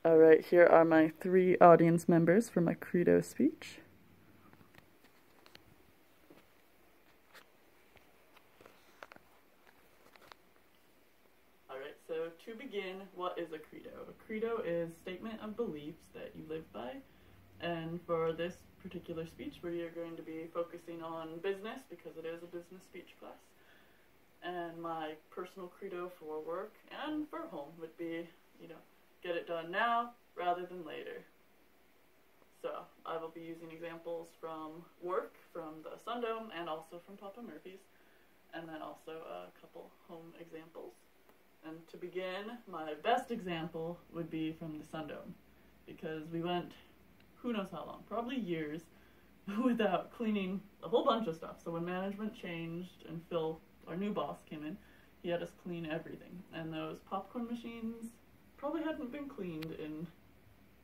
Alright, here are my 3 audience members for my Credo speech. Alright, so to begin, what is a credo? A credo is a statement of beliefs that you live by, and for this particular speech we are going to be focusing on business because it is a business speech class. And my personal credo for work and for home would be, get it done now rather than later. So I will be using examples from work, from the Sundome, and also from Papa Murphy's, and then also a couple home examples. And to begin, my best example would be from the Sundome, because we went who knows how long, probably years, without cleaning a whole bunch of stuff. So when management changed and Phil, our new boss, came in, he had us clean everything. And those popcorn machines probably hadn't been cleaned in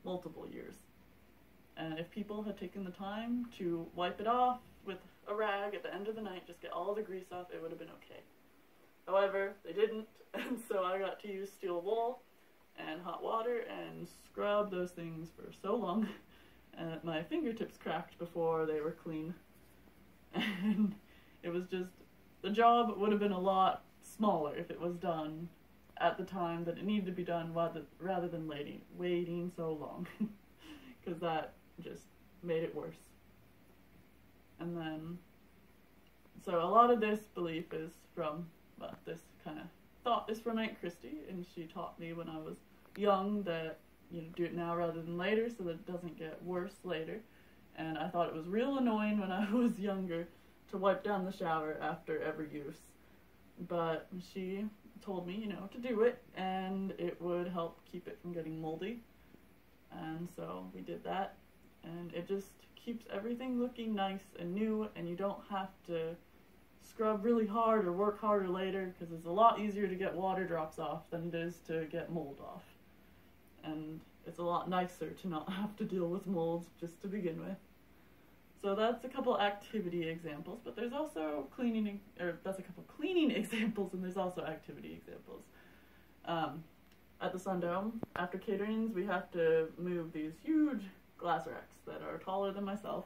multiple years. And if people had taken the time to wipe it off with a rag at the end of the night, just get all the grease off, it would have been okay. However, they didn't, and so I got to use steel wool and hot water and scrub those things for so long, and my fingertips cracked before they were clean. And it was just, the job would have been a lot smaller if it was done at the time that it needed to be done rather than waiting so long, because that just made it worse. And then, so a lot of this belief is from, well, this kind of thought is from Aunt Christy, and she taught me when I was young that, do it now rather than later so that it doesn't get worse later. And I thought it was real annoying when I was younger to wipe down the shower after every use. But she told me, to do it, and it would help keep it from getting moldy. And so we did that, and it just keeps everything looking nice and new, and you don't have to scrub really hard or work harder later, because it's a lot easier to get water drops off than it is to get mold off. And it's a lot nicer to not have to deal with molds just to begin with. So that's a couple activity examples, but there's also that's a couple cleaning examples, and there's also activity examples. At the Sundome, after caterings, we have to move these huge glass racks that are taller than myself,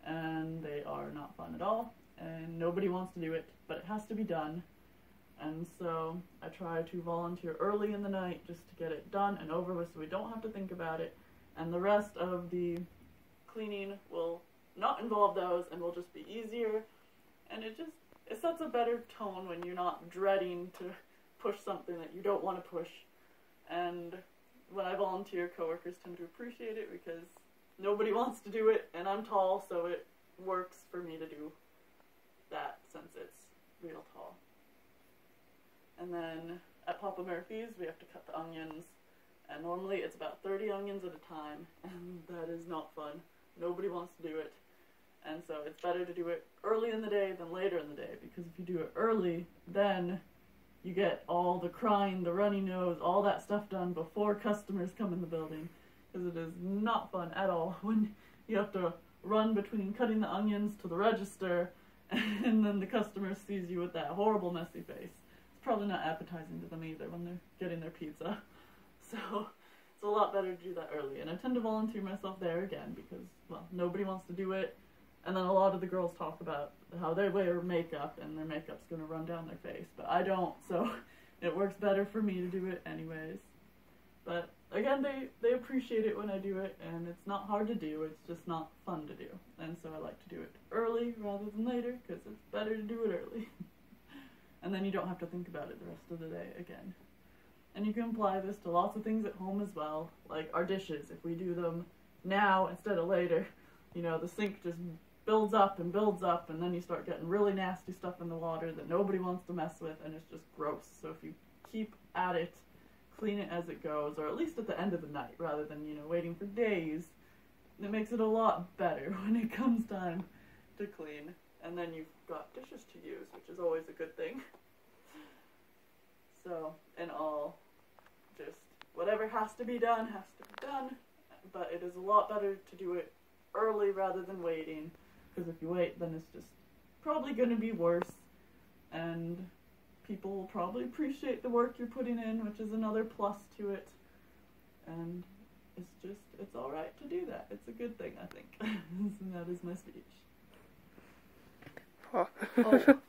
and they are not fun at all, and nobody wants to do it, but it has to be done. And so I try to volunteer early in the night just to get it done and over with so we don't have to think about it, and the rest of the cleaning will not involve those and will just be easier, and it sets a better tone when you're not dreading to push something that you don't want to push. And when I volunteer, coworkers tend to appreciate it because nobody wants to do it, and I'm tall, so it works for me to do that since it's real tall. And then at Papa Murphy's, we have to cut the onions, and normally it's about 30 onions at a time, and that is not fun. Nobody wants to do it. And so it's better to do it early in the day than later in the day, because if you do it early, then you get all the crying, the runny nose, all that stuff done before customers come in the building, because it is not fun at all when you have to run between cutting the onions to the register, and then the customer sees you with that horrible messy face. It's probably not appetizing to them either when they're getting their pizza. So it's a lot better to do that early, and I tend to volunteer myself there again because, well, nobody wants to do it. And then a lot of the girls talk about how they wear makeup and their makeup's going to run down their face, but I don't, so it works better for me to do it anyways. But again, they appreciate it when I do it, and it's not hard to do, it's just not fun to do. And so I like to do it early rather than later, because it's better to do it early. And then you don't have to think about it the rest of the day again. And you can apply this to lots of things at home as well, like our dishes. If we do them now instead of later, the sink just builds up, and then you start getting really nasty stuff in the water that nobody wants to mess with, and it's just gross. So if you keep at it, clean it as it goes, or at least at the end of the night, rather than, waiting for days, it makes it a lot better when it comes time to clean. And then you've got dishes to use, which is always a good thing. So, in all, just whatever has to be done, but it is a lot better to do it early rather than waiting, because if you wait, then it's just probably going to be worse, and people will probably appreciate the work you're putting in, which is another plus to it. And do that. It's a good thing, I think. And that is my speech. Oh. Oh,